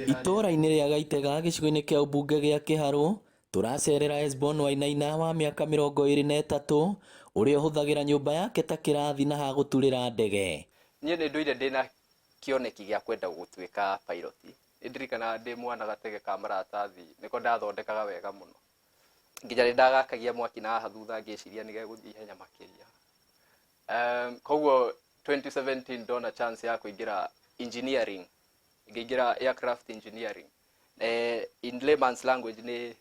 Itũra-inĩ rĩa Gaitega gĩcigo-inĩ kĩa ũmbunge gĩa Kĩharũ tũracerera Esbon Wainaina wa mĩaka 23 ũrĩa ũhũthagĩra nyũmba yake ta kĩrathi na ha gũturĩra ndege. Niĩ nĩ ndũire ndĩna kĩoneki gĩa kwenda gũtuĩka pilot. Nĩndirikanaga ndĩ mwana gatege ka maratathi nĩko ndathondekaga wega mũno. Nginya nĩ ndagakagia mwaki na haha thutha ngĩciria nĩ gegũthiĩ ihenya makĩria. Koguo 2017 ndona chance ya kũingĩra engineering, ngĩingĩra aircraft engineering. In layman's language nĩ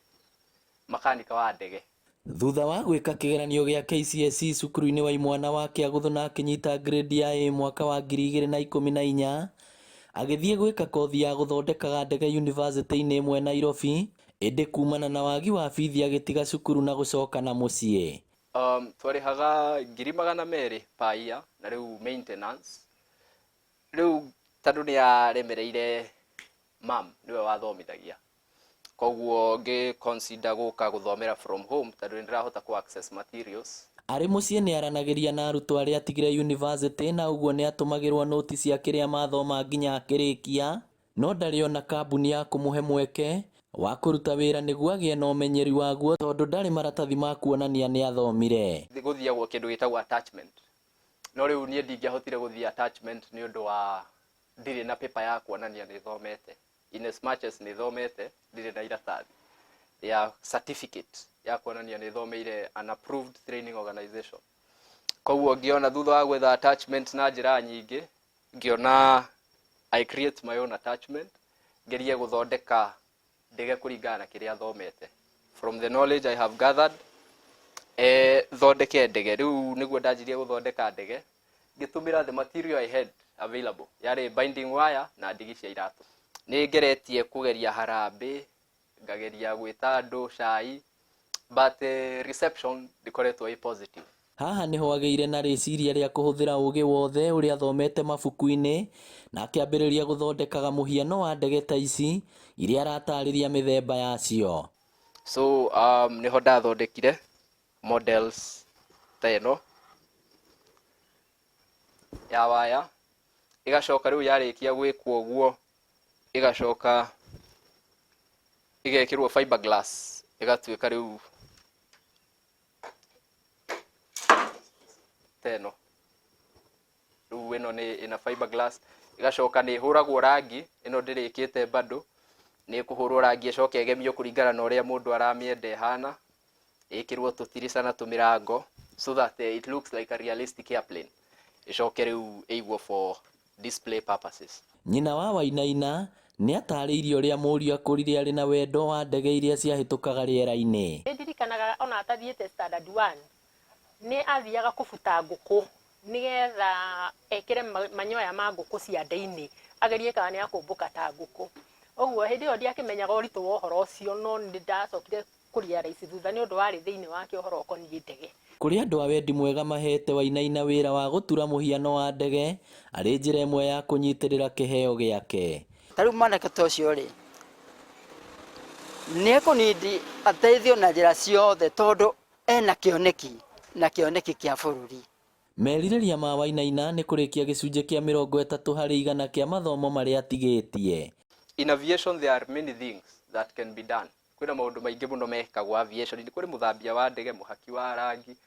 makanika wa ndege. Thutha wa gwĩka kĩgeranio gĩa KCSE cukuru-inĩ wa imwana wa Kĩagũthũ na akĩnyita grade ya A mwaka wa 2014, agĩthiĩ gwĩka kothi ya gũthondekaga ndege university-inĩ ĩmwe Nairobi, ĩndĩ kumana na wagi wa bithi agĩtiga cukuru na gũcoka na mũciĩ. Twarĩhaga 200 per year na rĩu maintenance. Rĩu tondũ nĩ aremereire mam niwe wathomithagia. Koguo ngĩ-consider gũka gũthomera from home tondũ nĩ ndĩrahota ku-access materials. Arĩ mũciĩ nĩ aranagĩria na arutwo arĩa atigire university na ũguo nĩ atũmagĩrwo noti cia kĩrĩa mathoma nginya akĩrĩkia, no ndarĩ ona kambuni ya kũmũhe mweke wa kũruta wĩra nĩguo agĩe na ũmenyeri waguo tondũ ndarĩ maratathi ma kuonania nĩ athomire. Gũthiagwo kĩndũ gĩtagwo attachment. No rĩu niĩ ndingĩahotire gũthiĩ attachment nĩ ũndũ wa ndirĩ na paper ya kuonania nĩ thomete. In as much as nĩ thomete, ndirĩ na iratathi ya certificate ya kuonania nĩ thomeire an approved training organization. Koguo ngĩona thutha wa gwetha attachment na njĩra nyingĩ, ngĩona I create my own attachment, ngerie gũthondeka ndege kũringana na kĩrĩa thomete. From the knowledge I have gathered, thondeke ndege. Rĩu nĩguo ndanjirie gũthondeka ndege, ngĩtũmĩra the material I had available, yarĩ binding wire na ndigi cia iratũ. Nĩ ngeretie kũgeria harambĩ, ngageria gwĩta andũ cai, but reception ndĩkoretwo ĩ positive. Haha nĩho agĩire na rĩciria rĩa kũhũthĩra ũũgĩ wothe ũrĩa athomete mabuku-inĩ na akĩambĩrĩria gũthondekaga mũhiano wa ndege ta ici iria aratarĩria mĩthemba yacio. So nĩho ndathondekire models ta ĩno ya waya, ĩgacoka rĩu yarĩkia gwĩkwo ũguo, ĩgacoka ĩgekĩrwo fiberglass, ĩgatuĩka rĩu teno. Rĩu ĩno nĩ ĩna fiberglass, ĩgacoka nĩ hũragwo rangi, ĩno ndĩrĩkĩte bado, nĩ kũhũrwo rangi ĩcoke ĩgemio kũringana na ũrĩa mũndũ aramĩenda ĩhana, ĩkĩrwo tũtirica na tũmĩrango so that it looks like a realistic airplane. Ĩcoke rĩu ĩigwo for display purposes. Nyina wa Wainaina nĩ atarĩirie ũrĩa mũriũ akũrire arĩ na wendo wa ndege iria ciahĩtũkaga rĩera-inĩ. Nĩ ndirikanaga ona atathiĩte standard 1 nĩ athiaga kũbuta ngũkũ nĩgetha ekĩre manyoya ma ngũkũ ciande-inĩ agerie kana nĩ akũmbũka ta ngũkũ. Ũguo hĩndĩ ĩyo ndiakĩmenyaga ũritũ wa ũhoro ũcio, no nĩ ndacokire kũria raici thutha nĩ ũndũ warĩ thĩinĩ wake ũhoro ũkoniĩ ndege. Kũrĩ andũ a wendi mwega mahete Wainaina wĩra wa gũtura mũhiano wa ndege arĩ njĩra ĩmwe ya kũnyitĩrĩra kĩheo gĩake. Tarĩu mwanake ta ũcio rĩ, nĩ ekũnindi ateithio na njĩra ciothe tondũ ena kĩoneki na kĩoneki kĩa bũrũri. Merirĩria ma Wainaina nĩ kũrĩkia gĩcunjĩ kĩa 30% kĩa mathomo marĩa atigĩtie. In aviation there are many things that can be done. Kwĩna maũndũ maingĩ mũno mekagwo aviation. Nĩ kũrĩ mũthambia wa ndege, mũhaki wa rangi,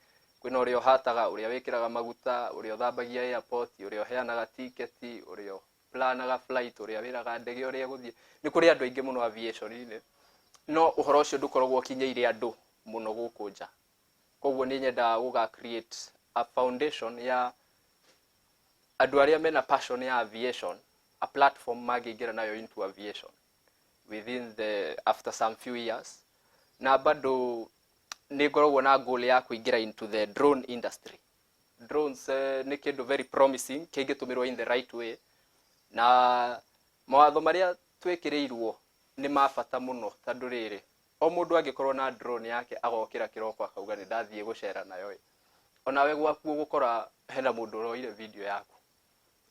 kwĩna ũrĩa ũhataga, ũrĩa wĩkĩraga maguta, ũrĩa ũthambagia airport, ũrĩa ũheanaga tiketi, ũrĩa planaga flight, ũrĩa wĩraga ndege ũrĩa gũthiĩ. Nĩ kũrĩ andũ aingĩ mũno aviation-inĩ, no ũhoro ũcio ndũkoragwo ũkinyĩire andũ mũno gũkũ nja. Koguo nĩ nyendaga gũga create a foundation ya andũ arĩa mena passion ya aviation, a platform mangĩingĩra nayo into aviation within after some few years. Na bado nĩ ngoragwo na goal ya kũingĩra into the drone industry. Drones nĩ kĩndũ very promising kĩngĩtũmĩrwo in the right way, na mawatho marĩa twĩkĩrĩirwo nĩ ma bata mũno tondũ rĩrĩ, o mũndũ angĩkorwo na drone yake agokĩra kĩroko akauga nĩ ndathiĩ gũcera nayo, onawe gwaku ũgũkora hena mũndũ ũroire video yaku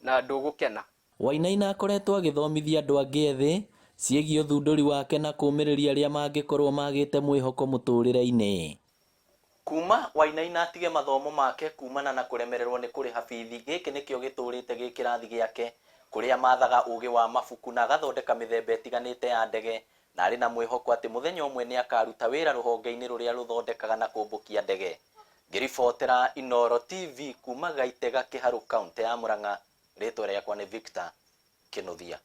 na ndũgũkena. Wainaina akoretwo agĩthomithia andũ angĩ ethĩ ciĩgiĩ ũthundũri wake na kũũmĩrĩria arĩa mangĩkorwo magĩte mwĩhoko mũtũrĩre-inĩ. Kuma Wainaina atige mathomo make kumana na kũremererwo nĩ kũrĩha bithi, gĩkĩ nĩkĩo gĩtũrĩte gĩkĩrathi gĩake kuria mathaga ugi wa mabuku na agathondeka mĩthemba ĩtiganĩte ya ndege, na arĩ na mwĩhoko atĩ mũthenya ũmwe nĩ akaruta wĩra rũhonge-inĩ rũrĩa rũthondekaga na kũmbũkia ndege. Ngĩribotera Inooro TV kuma Gaitega Kĩharũ, kaunti ya Murang'a, rĩtwa rĩakwa nĩ Victor Kĩnuthia.